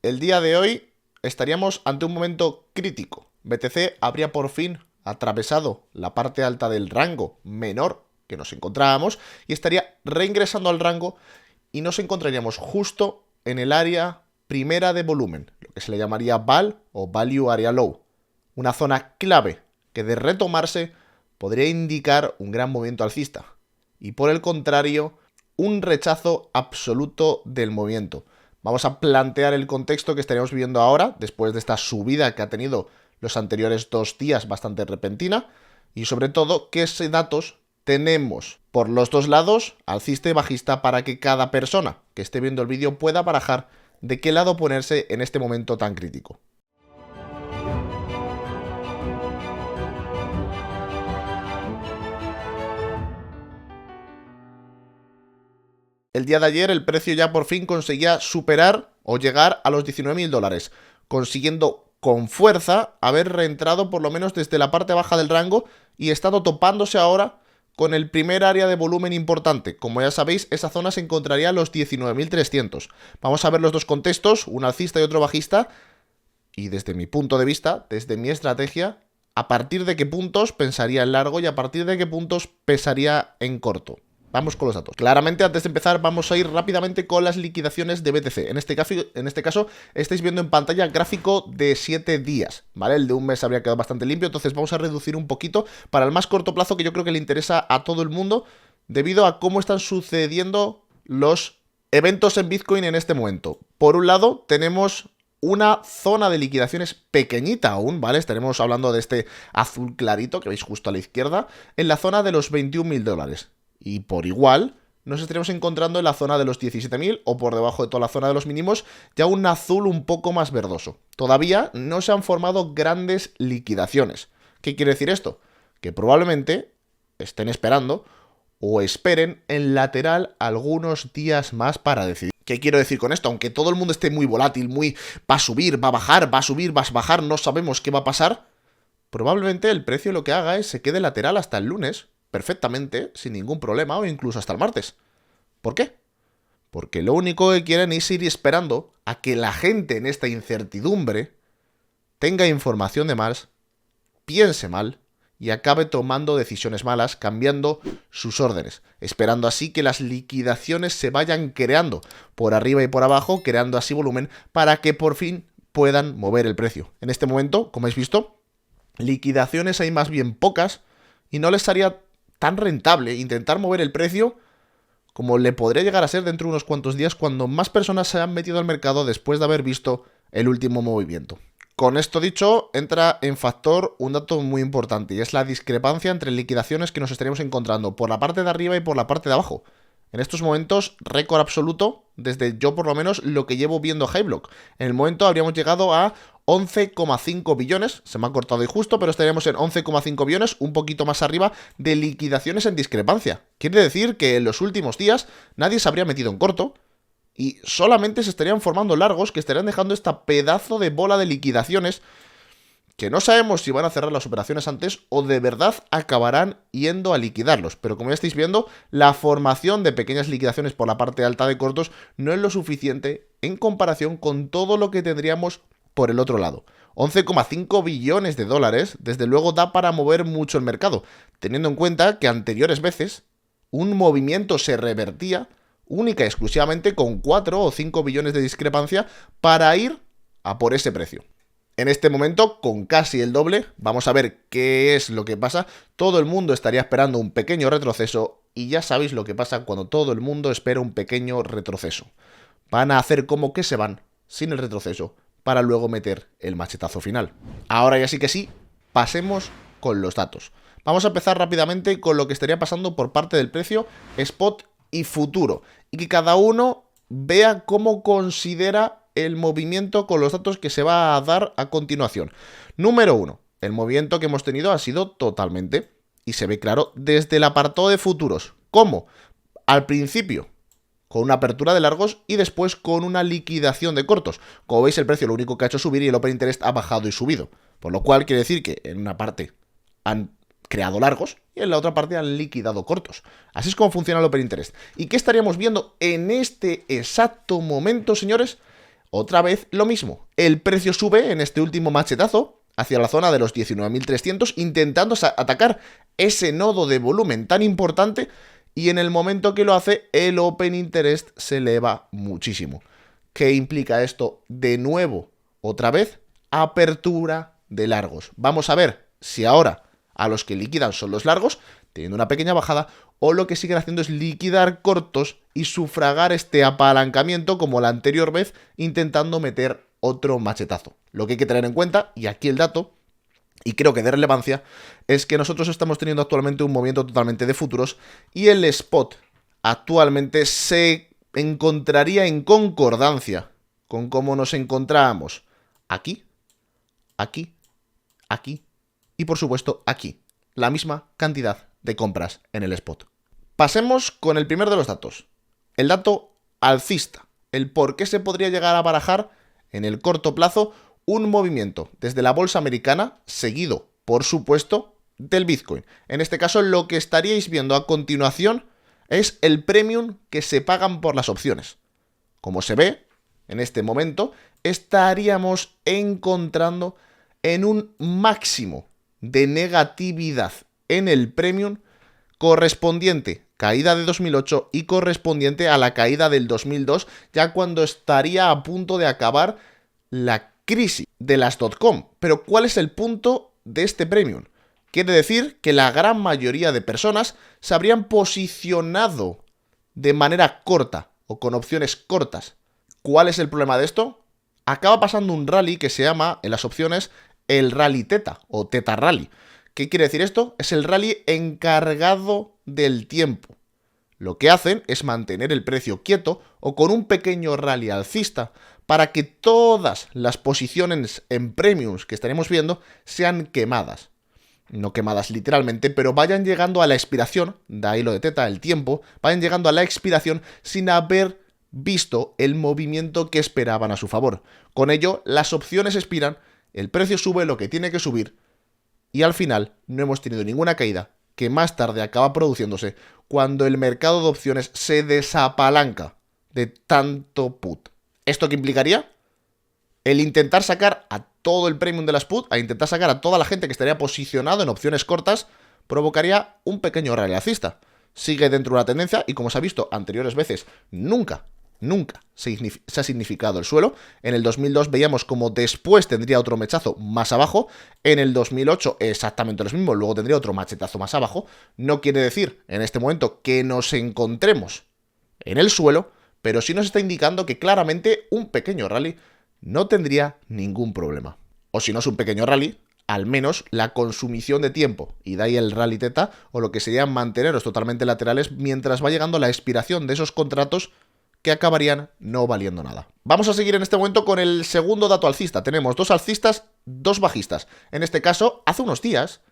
el día de hoy estaríamos ante un momento crítico. BTC habría por fin atravesado la parte alta del rango menor que nos encontrábamos y estaría reingresando al rango y nos encontraríamos justo en el área primera de volumen, lo que se le llamaría VAL o Value Area Low, una zona clave que de retomarse podría indicar un gran movimiento alcista y por el contrario un rechazo absoluto del movimiento. Vamos a plantear el contexto que estaríamos viviendo ahora, después de esta subida que ha tenido los anteriores 2 días bastante repentina, y sobre todo qué datos tenemos por los dos lados, alcista y bajista, para que cada persona que esté viendo el vídeo pueda barajar de qué lado ponerse en este momento tan crítico. El día de ayer el precio ya por fin conseguía superar o llegar a los $19.000, consiguiendo con fuerza haber reentrado por lo menos desde la parte baja del rango y estado topándose ahora con el primer área de volumen importante. Como ya sabéis, esa zona se encontraría a los 19.300. Vamos a ver los dos contextos, un alcista y otro bajista, y desde mi punto de vista, desde mi estrategia, a partir de qué puntos pensaría en largo y a partir de qué puntos pesaría en corto. Vamos con los datos. Claramente, antes de empezar, vamos a ir rápidamente con las liquidaciones de BTC. En este caso, estáis viendo en pantalla gráfico de 7 días, ¿vale? El de un mes habría quedado bastante limpio, entonces vamos a reducir un poquito para el más corto plazo, que yo creo que le interesa a todo el mundo, debido a cómo están sucediendo los eventos en Bitcoin en este momento. Por un lado, tenemos una zona de liquidaciones pequeñita aún, ¿vale? Estaremos hablando de este azul clarito que veis justo a la izquierda, en la zona de los $21.000. Y por igual nos estaremos encontrando en la zona de los 17.000 o por debajo de toda la zona de los mínimos, ya un azul un poco más verdoso. Todavía no se han formado grandes liquidaciones. ¿Qué quiere decir esto? Que probablemente estén esperando o esperen en lateral algunos días más para decidir. ¿Qué quiero decir con esto? Aunque todo el mundo esté muy volátil, muy va a subir, va a bajar, va a subir, va a bajar, no sabemos qué va a pasar, probablemente el precio lo que haga es se quede lateral hasta el lunes, perfectamente, sin ningún problema, o incluso hasta el martes. ¿Por qué? Porque lo único que quieren es ir esperando a que la gente en esta incertidumbre tenga información de más, piense mal y acabe tomando decisiones malas, cambiando sus órdenes, esperando así que las liquidaciones se vayan creando por arriba y por abajo, creando así volumen para que por fin puedan mover el precio. En este momento, como habéis visto, liquidaciones hay más bien pocas y no les haría tan rentable intentar mover el precio como le podría llegar a ser dentro de unos cuantos días cuando más personas se han metido al mercado después de haber visto el último movimiento. Con esto dicho, entra en factor un dato muy importante y es la discrepancia entre liquidaciones que nos estaríamos encontrando por la parte de arriba y por la parte de abajo. En estos momentos, récord absoluto, desde yo por lo menos lo que llevo viendo Hightblock. En el momento habríamos llegado a 11,5 billones, se me ha cortado y justo, pero estaríamos en 11,5 billones, un poquito más arriba de liquidaciones en discrepancia. Quiere decir que en los últimos días nadie se habría metido en corto y solamente se estarían formando largos que estarían dejando esta pedazo de bola de liquidaciones que no sabemos si van a cerrar las operaciones antes o de verdad acabarán yendo a liquidarlos. Pero como ya estáis viendo, la formación de pequeñas liquidaciones por la parte alta de cortos no es lo suficiente en comparación con todo lo que tendríamos por el otro lado. 11,5 billones de dólares, desde luego da para mover mucho el mercado, teniendo en cuenta que anteriores veces un movimiento se revertía única y exclusivamente con 4 o 5 billones de discrepancia para ir a por ese precio. En este momento, con casi el doble, vamos a ver qué es lo que pasa. Todo el mundo estaría esperando un pequeño retroceso y ya sabéis lo que pasa cuando todo el mundo espera un pequeño retroceso. Van a hacer como que se van sin el retroceso para luego meter el machetazo final. Ahora ya sí que sí, pasemos con los datos. Vamos a empezar rápidamente con lo que estaría pasando por parte del precio spot y futuro y que cada uno vea cómo considera el movimiento con los datos que se va a dar a continuación. Número 1. El movimiento que hemos tenido ha sido totalmente, y se ve claro, desde el apartado de futuros. ¿Cómo? Al principio, con una apertura de largos y después con una liquidación de cortos. Como veis, el precio lo único que ha hecho es subir y el Open Interest ha bajado y subido. Por lo cual quiere decir que en una parte han creado largos y en la otra parte han liquidado cortos. Así es como funciona el Open Interest. ¿Y qué estaríamos viendo en este exacto momento, señores? Otra vez lo mismo. El precio sube en este último machetazo hacia la zona de los 19.300, intentando atacar ese nodo de volumen tan importante, y en el momento que lo hace, el Open Interest se eleva muchísimo. ¿Qué implica esto? De nuevo, otra vez, apertura de largos. Vamos a ver si ahora a los que liquidan son los largos, teniendo una pequeña bajada, o lo que siguen haciendo es liquidar cortos y sufragar este apalancamiento como la anterior vez, intentando meter otro machetazo. Lo que hay que tener en cuenta, y aquí el dato, y creo que de relevancia, es que nosotros estamos teniendo actualmente un movimiento totalmente de futuros, y el spot actualmente se encontraría en concordancia con cómo nos encontrábamos aquí, aquí, aquí y por supuesto aquí. La misma cantidad de compras en el spot. Pasemos con el primer de los datos. El dato alcista. El por qué se podría llegar a barajar en el corto plazo un movimiento desde la bolsa americana, seguido, por supuesto, del Bitcoin. En este caso, lo que estaríais viendo a continuación es el premium que se pagan por las opciones. Como se ve, en este momento, estaríamos encontrando en un máximo de negatividad en el premium correspondiente caída de 2008 y correspondiente a la caída del 2002, ya cuando estaría a punto de acabar la crisis de las .com. Pero ¿cuál es el punto de este premium? Quiere decir que la gran mayoría de personas se habrían posicionado de manera corta o con opciones cortas. ¿Cuál es el problema de esto? Acaba pasando un rally que se llama, en las opciones, el rally teta o teta rally. ¿Qué quiere decir esto? Es el rally encargado del tiempo. Lo que hacen es mantener el precio quieto o con un pequeño rally alcista para que todas las posiciones en premiums que estaremos viendo sean quemadas. No quemadas literalmente, pero vayan llegando a la expiración, de ahí lo de teta, el tiempo, vayan llegando a la expiración sin haber visto el movimiento que esperaban a su favor. Con ello, las opciones expiran, el precio sube lo que tiene que subir y al final no hemos tenido ninguna caída, que más tarde acaba produciéndose cuando el mercado de opciones se desapalanca de tanto put. ¿Esto qué implicaría? El intentar sacar a todo el premium de las put, a intentar sacar a toda la gente que estaría posicionado en opciones cortas, provocaría un pequeño rally alcista. Sigue dentro de una tendencia y, como se ha visto anteriores veces, nunca se ha significado el suelo. En el 2002 veíamos como después tendría otro mechazo más abajo. En el 2008 exactamente lo mismo, luego tendría otro machetazo más abajo. No quiere decir en este momento que nos encontremos en el suelo, pero sí nos está indicando que claramente un pequeño rally no tendría ningún problema. O si no es un pequeño rally, al menos la consumición de tiempo, y de ahí el rally teta, o lo que sería manteneros totalmente laterales mientras va llegando la expiración de esos contratos que acabarían no valiendo nada. Vamos a seguir en este momento con el segundo dato alcista. Tenemos dos alcistas, dos bajistas. En este caso, hace unos días,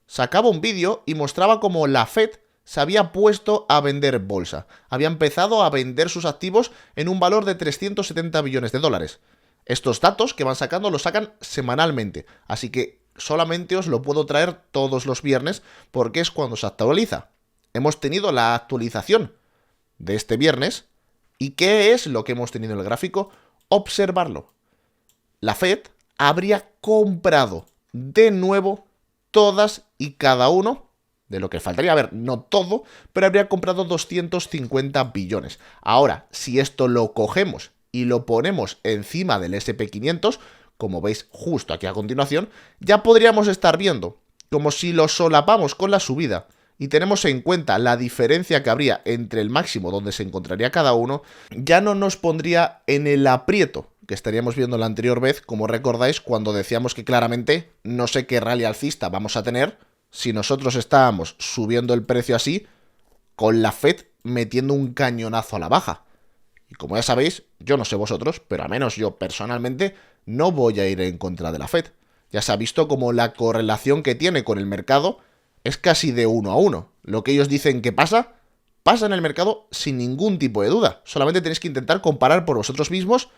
sacaba un vídeo y mostraba cómo la Fed se había puesto a vender bolsa. Había empezado a vender sus activos en un valor de 370 billones de dólares. Estos datos que van sacando los sacan semanalmente, así que solamente os lo puedo traer todos los viernes porque es cuando se actualiza. Hemos tenido la actualización de este viernes. ¿Y qué es lo que hemos tenido en el gráfico? Observarlo. La Fed habría comprado de nuevo todas y cada uno de lo que faltaría. A ver, no todo, pero habría comprado 250 billones. Ahora, si esto lo cogemos y lo ponemos encima del SP500, como veis justo aquí a continuación, ya podríamos estar viendo como si lo solapamos con la subida y tenemos en cuenta la diferencia que habría entre el máximo donde se encontraría cada uno, ya no nos pondría en el aprieto que estaríamos viendo la anterior vez, como recordáis, cuando decíamos que claramente no sé qué rally alcista vamos a tener si nosotros estábamos subiendo el precio así, con la Fed metiendo un cañonazo a la baja. Y como ya sabéis, yo no sé vosotros, pero al menos yo personalmente no voy a ir en contra de la Fed. Ya se ha visto como la correlación que tiene con el mercado es casi de 1 a 1. Lo que ellos dicen que pasa, pasa en el mercado sin ningún tipo de duda. Solamente tenéis que intentar comparar por vosotros mismos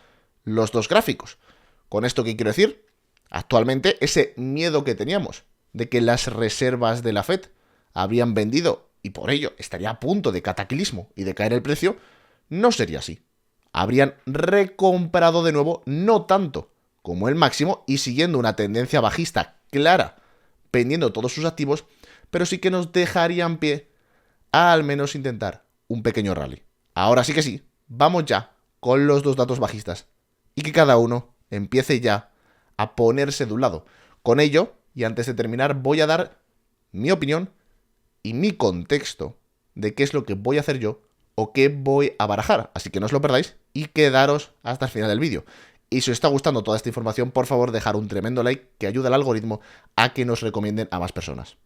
los dos gráficos. ¿Con esto qué quiero decir? Actualmente ese miedo que teníamos de que las reservas de la Fed habrían vendido y por ello estaría a punto de cataclismo y de caer el precio, no sería así. habrían recomprado de nuevo, no tanto como el máximo y siguiendo una tendencia bajista clara, vendiendo todos sus activos, pero sí que nos dejarían pie a al menos intentar un pequeño rally. Ahora sí que sí, vamos ya con los dos datos bajistas y que cada uno empiece ya a ponerse de un lado. Con ello, y antes de terminar, voy a dar mi opinión y mi contexto de qué es lo que voy a hacer yo o qué voy a barajar. Así que no os lo perdáis y quedaros hasta el final del vídeo. Y si os está gustando toda esta información, por favor, dejar un tremendo like que ayuda al algoritmo a que nos recomienden a más personas.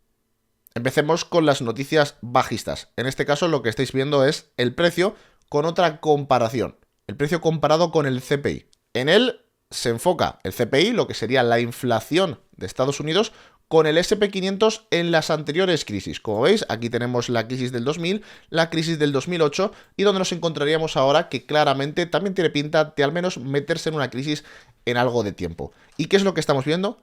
Empecemos con las noticias bajistas. En este caso lo que estáis viendo es el precio con otra comparación. El precio comparado con el CPI. En él se enfoca el CPI, lo que sería la inflación de Estados Unidos, con el SP500 en las anteriores crisis. Como veis, aquí tenemos la crisis del 2000, la crisis del 2008 y donde nos encontraríamos ahora, que claramente también tiene pinta de al menos meterse en una crisis en algo de tiempo. ¿Y qué es lo que estamos viendo?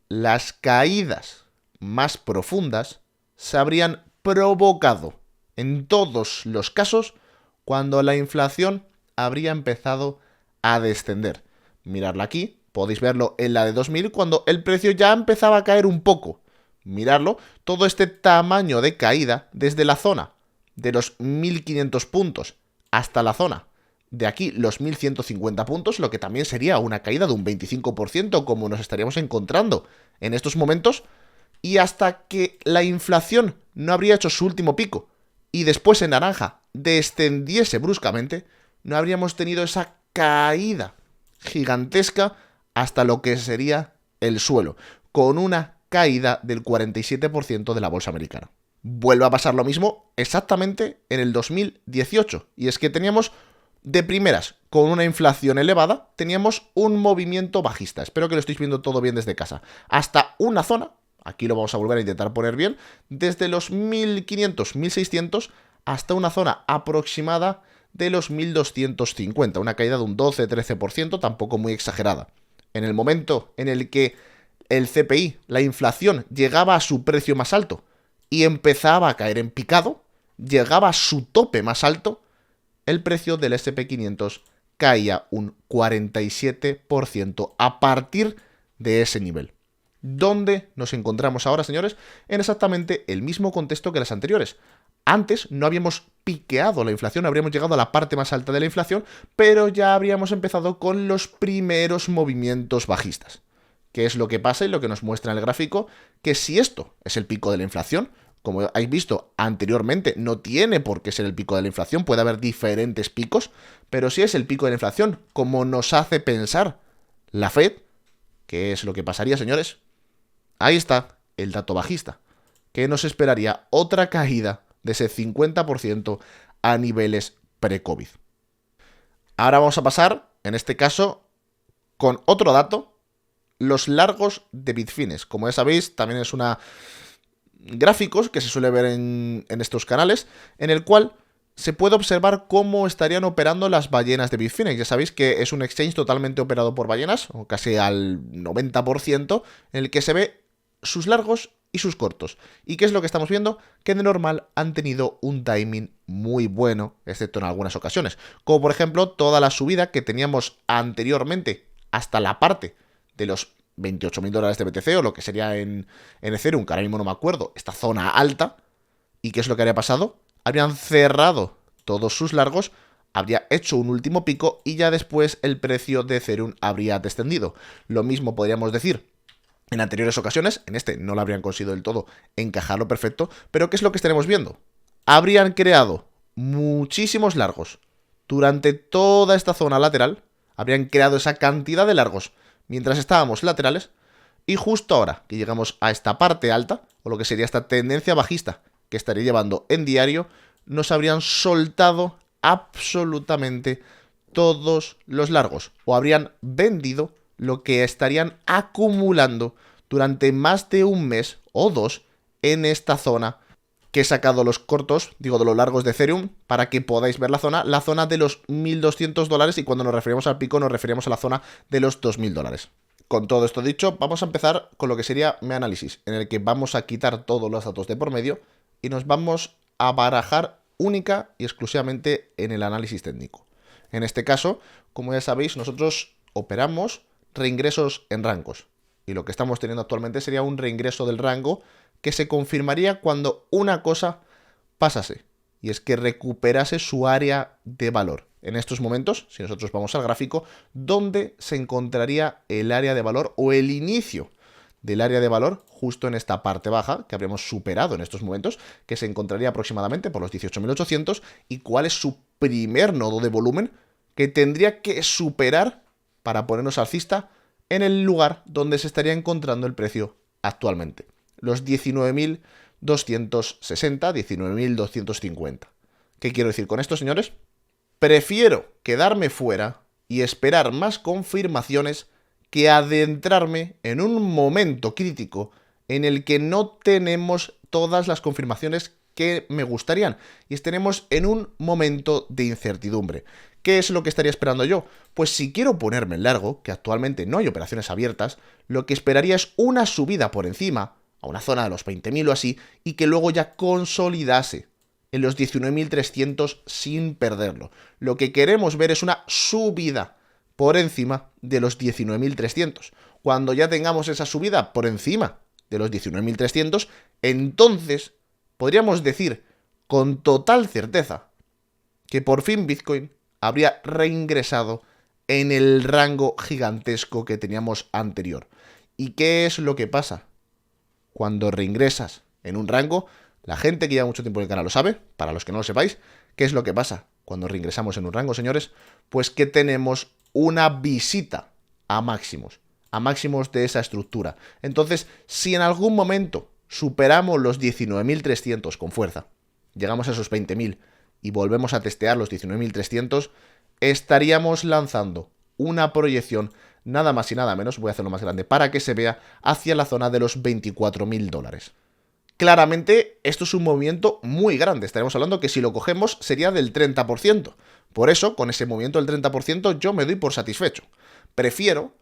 Las caídas más profundas se habrían provocado en todos los casos cuando la inflación habría empezado a descender. Miradla aquí, podéis verlo en la de 2000 cuando el precio ya empezaba a caer un poco. Miradlo, todo este tamaño de caída desde la zona de los 1500 puntos hasta la zona de aquí los 1150 puntos, lo que también sería una caída de un 25% como nos estaríamos encontrando en estos momentos, y hasta que la inflación no habría hecho su último pico y después en naranja descendiese bruscamente, no habríamos tenido esa caída gigantesca hasta lo que sería el suelo, con una caída del 47% de la bolsa americana. Vuelve a pasar lo mismo exactamente en el 2018, y es que teníamos de primeras, con una inflación elevada, teníamos un movimiento bajista. Espero que lo estéis viendo todo bien desde casa. Hasta una zona, aquí lo vamos a volver a intentar poner bien, desde los 1500, 1600 hasta una zona aproximada de los 1250. Una caída de un 12-13%, tampoco muy exagerada. En el momento en el que el CPI, la inflación, llegaba a su precio más alto y empezaba a caer en picado, llegaba a su tope más alto, el precio del SP500 caía un 47% a partir de ese nivel. ¿Dónde nos encontramos ahora, señores? En exactamente el mismo contexto que las anteriores. Antes no habíamos piqueado la inflación, habríamos llegado a la parte más alta de la inflación, pero ya habríamos empezado con los primeros movimientos bajistas. ¿Qué es lo que pasa y lo que nos muestra en el gráfico? Que si esto es el pico de la inflación, como habéis visto anteriormente, no tiene por qué ser el pico de la inflación, puede haber diferentes picos, pero si es el pico de la inflación, como nos hace pensar la Fed, ¿qué es lo que pasaría, señores? Ahí está el dato bajista, que nos esperaría otra caída de ese 50% a niveles pre-COVID. Ahora vamos a pasar, en este caso, con otro dato, los largos de Bitfinex. Como ya sabéis, también es una gráficos que se suele ver en estos canales, en el cual se puede observar cómo estarían operando las ballenas de Bitfinex. Ya sabéis que es un exchange totalmente operado por ballenas, o casi al 90%, en el que se ve sus largos y sus cortos. ¿Y qué es lo que estamos viendo? Que de normal han tenido un timing muy bueno, excepto en algunas ocasiones. Como por ejemplo toda la subida que teníamos anteriormente hasta la parte de los $28.000 de BTC o lo que sería en Ethereum, que ahora mismo no me acuerdo, esta zona alta. ¿Y qué es lo que habría pasado? Habrían cerrado todos sus largos, habría hecho un último pico y ya después el precio de Ethereum habría descendido. Lo mismo podríamos decir en anteriores ocasiones, en este no lo habrían conseguido del todo encajarlo perfecto, pero ¿qué es lo que estaremos viendo? Habrían creado muchísimos largos durante toda esta zona lateral, habrían creado esa cantidad de largos mientras estábamos laterales, y justo ahora que llegamos a esta parte alta, o lo que sería esta tendencia bajista que estaría llevando en diario, nos habrían soltado absolutamente todos los largos, o habrían vendido lo que estarían acumulando durante más de un mes o dos en esta zona, que he sacado los cortos, digo de los largos de Ethereum, para que podáis ver la zona de los $1.200, y cuando nos referimos al pico nos referimos a la zona de los $2.000. Con todo esto dicho, vamos a empezar con lo que sería mi análisis, en el que vamos a quitar todos los datos de por medio y nos vamos a barajar única y exclusivamente en el análisis técnico. En este caso, como ya sabéis, nosotros operamos reingresos en rangos. Y lo que estamos teniendo actualmente sería un reingreso del rango que se confirmaría cuando una cosa pasase. Y es que recuperase su área de valor. En estos momentos, si nosotros vamos al gráfico, ¿dónde se encontraría el área de valor o el inicio del área de valor? Justo en esta parte baja que habríamos superado en estos momentos, que se encontraría aproximadamente por los 18.800. ¿Y cuál es su primer nodo de volumen que tendría que superar para ponernos alcista en el lugar donde se estaría encontrando el precio actualmente? Los 19.260, 19.250. ¿Qué quiero decir con esto, señores? Prefiero quedarme fuera y esperar más confirmaciones que adentrarme en un momento crítico en el que no tenemos todas las confirmaciones que me gustarían y estaremos en un momento de incertidumbre. ¿Qué es lo que estaría esperando yo? Pues si quiero ponerme en largo, que actualmente no hay operaciones abiertas, lo que esperaría es una subida por encima, a una zona de los 20.000 o así, y que luego ya consolidase en los 19.300 sin perderlo. Lo que queremos ver es una subida por encima de los 19.300. Cuando ya tengamos esa subida por encima de los 19.300, entonces podríamos decir con total certeza que por fin Bitcoin habría reingresado en el rango gigantesco que teníamos anterior. ¿Y qué es lo que pasa? Cuando reingresas en un rango, la gente que lleva mucho tiempo en el canal lo sabe, para los que no lo sepáis, ¿qué es lo que pasa cuando reingresamos en un rango, señores? Pues que tenemos una visita a máximos de esa estructura. Entonces, si en algún momento superamos los 19.300 con fuerza, llegamos a esos 20.000 y volvemos a testear los 19.300, estaríamos lanzando una proyección nada más y nada menos, voy a hacerlo más grande para que se vea, hacia la zona de los 24.000 dólares. Claramente, esto es un movimiento muy grande. Estaremos hablando que si lo cogemos sería del 30%. Por eso, con ese movimiento del 30%, yo me doy por satisfecho. Prefiero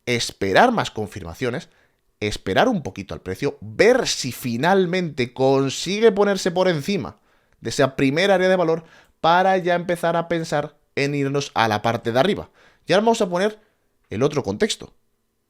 esperar más confirmaciones, esperar un poquito al precio, ver si finalmente consigue ponerse por encima de esa primera área de valor para ya empezar a pensar en irnos a la parte de arriba. Y ahora vamos a poner el otro contexto.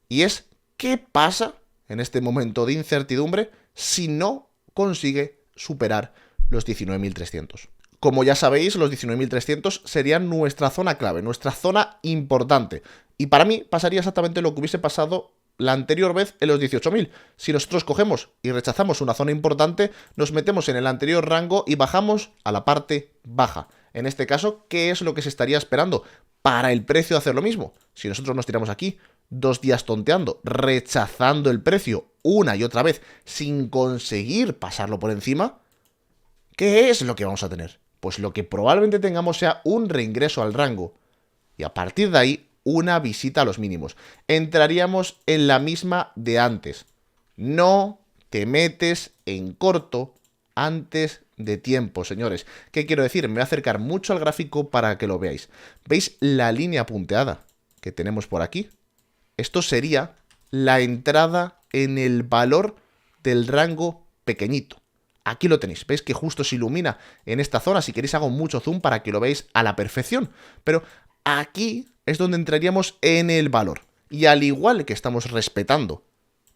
Y es, ¿qué pasa en este momento de incertidumbre si no consigue superar los 19.300? Como ya sabéis, los 19.300 serían nuestra zona clave, nuestra zona importante. Y para mí pasaría exactamente lo que hubiese pasado la anterior vez en los 18.000. Si nosotros cogemos y rechazamos una zona importante, nos metemos en el anterior rango y bajamos a la parte baja. En este caso, ¿qué es lo que se estaría esperando para el precio de hacer lo mismo? Si nosotros nos tiramos aquí 2 días tonteando, rechazando el precio una y otra vez sin conseguir pasarlo por encima, ¿qué es lo que vamos a tener? Pues lo que probablemente tengamos sea un reingreso al rango y a partir de ahí una visita a los mínimos. Entraríamos en la misma de antes. No te metes en corto antes de tiempo, señores. ¿Qué quiero decir? Me voy a acercar mucho al gráfico para que lo veáis. ¿Veis la línea punteada que tenemos por aquí? Esto sería la entrada en el valor del rango pequeñito. Aquí lo tenéis, veis que justo se ilumina en esta zona. Si queréis hago mucho zoom para que lo veáis a la perfección. Pero aquí es donde entraríamos en el valor. Y al igual que estamos respetando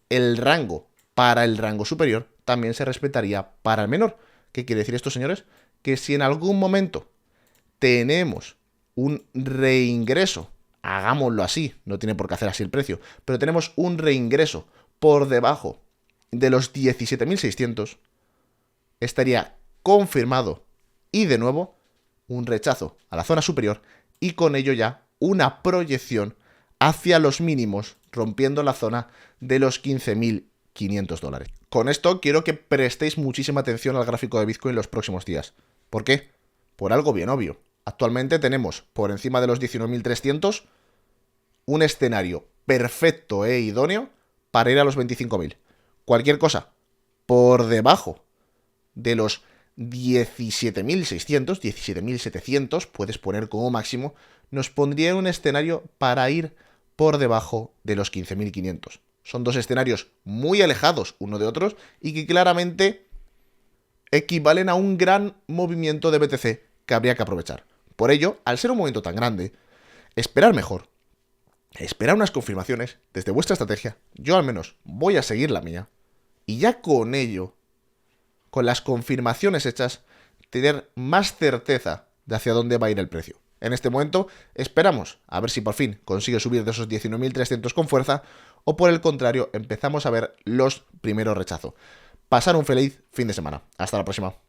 el rango para el rango superior, también se respetaría para el menor. ¿Qué quiere decir esto, señores? Que si en algún momento tenemos un reingreso, hagámoslo así, no tiene por qué hacer así el precio, pero tenemos un reingreso por debajo de los 17.600, estaría confirmado y de nuevo un rechazo a la zona superior y con ello ya una proyección hacia los mínimos, rompiendo la zona de los 15.500 dólares. Con esto quiero que prestéis muchísima atención al gráfico de Bitcoin los próximos días. ¿Por qué? Por algo bien obvio. Actualmente tenemos por encima de los 19.300 un escenario perfecto e idóneo para ir a los 25.000. Cualquier cosa por debajo de los 17.600, 17.700, puedes poner como máximo, nos pondría en un escenario para ir por debajo de los 15.500. Son dos escenarios muy alejados uno de otros y que claramente equivalen a un gran movimiento de BTC que habría que aprovechar. Por ello, al ser un movimiento tan grande, esperar mejor. Esperar unas confirmaciones desde vuestra estrategia. Yo al menos voy a seguir la mía. Y ya con ello, con las confirmaciones hechas, tener más certeza de hacia dónde va a ir el precio. En este momento esperamos a ver si por fin consigue subir de esos 19.300 con fuerza o por el contrario empezamos a ver los primeros rechazos. Pasar un feliz fin de semana. Hasta la próxima.